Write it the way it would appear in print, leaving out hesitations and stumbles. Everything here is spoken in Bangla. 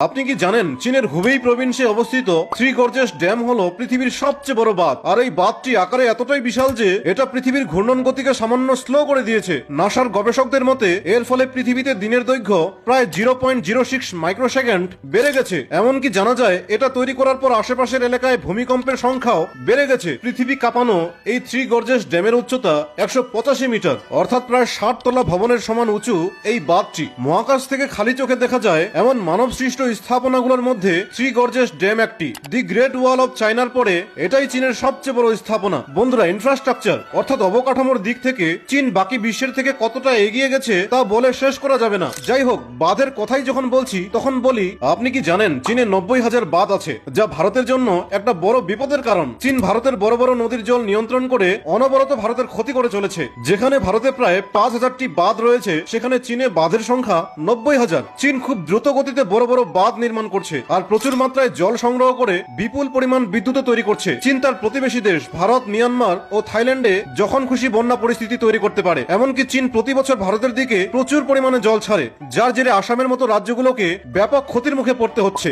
আপনি কি জানেন চীনের হুবেই প্রভিন্সে অবস্থিত থ্রি গর্জেস ড্যাম হলো পৃথিবীর সবচেয়ে বড় বাঁধ। আর এই বাঁধটি আকারে এতটাই বিশাল যে এটা পৃথিবীর ঘূর্ণন গতিকে সামান্য স্লো করে দিয়েছে। নাসার গবেষকদের মতে এর ফলে পৃথিবীতে দিনের দৈর্ঘ্য প্রায় 0.06 মাইক্রোসেকেন্ড বেড়ে গেছে। এমনকি জানা যায় এটা তৈরি করার পর আশেপাশের এলাকায় ভূমিকম্পের সংখ্যাও বেড়ে গেছে। পৃথিবী কাঁপানো এই থ্রি গর্জেস ড্যামের উচ্চতা 185 মিটার, অর্থাৎ প্রায় 60 তলা ভবনের সমান উঁচু এই বাঁধটি। মহাকাশ থেকে খালি চোখে দেখা যায় এমন মানব সৃষ্ট স্থাপনাগুলোর মধ্যে থ্রি গর্জেস ড্যাম একটি। দি গ্রেট ওয়াল অফ চায়নার পরে এটাই চীনের সবচেয়ে বড় স্থাপনা। বন্ধুরা, ইনফ্রাস্ট্রাকচার অর্থাৎ অবকাঠামোর দিক থেকে চীন বাকি বিশ্বের থেকে কতটা এগিয়ে গেছে তা বলে শেষ করা যাবে না। যাই হোক, বাঁধের কথাই যখন বলছি তখন বলি, আপনি কি জানেন চীনে 90,000 বাঁধ আছে, যা ভারতের জন্য একটা বড় বিপদের কারণ। চীন ভারতের বড় বড় নদীর জল নিয়ন্ত্রণ করে অনবরত ভারতের ক্ষতি করে চলেছে। যেখানে ভারতে প্রায় 5,000টি বাঁধ রয়েছে, সেখানে চীনে বাঁধের সংখ্যা 90,000। চীন খুব দ্রুত গতিতে বড় বড় বাঁধ নির্মাণ করছে আর প্রচুর মাত্রায় জল সংগ্রহ করে বিপুল পরিমাণ বিদ্যুৎ তৈরি করছে। চীন তার প্রতিবেশী দেশ ভারত, মিয়ানমার ও থাইল্যান্ডে যখন খুশি বন্যা পরিস্থিতি তৈরি করতে পারে। এমনকি চীন প্রতি বছর ভারতের দিকে প্রচুর পরিমাণে জল ছাড়ে, যার জেরে আসামের মতো রাজ্যগুলোকে ব্যাপক ক্ষতির মুখে পড়তে হচ্ছে।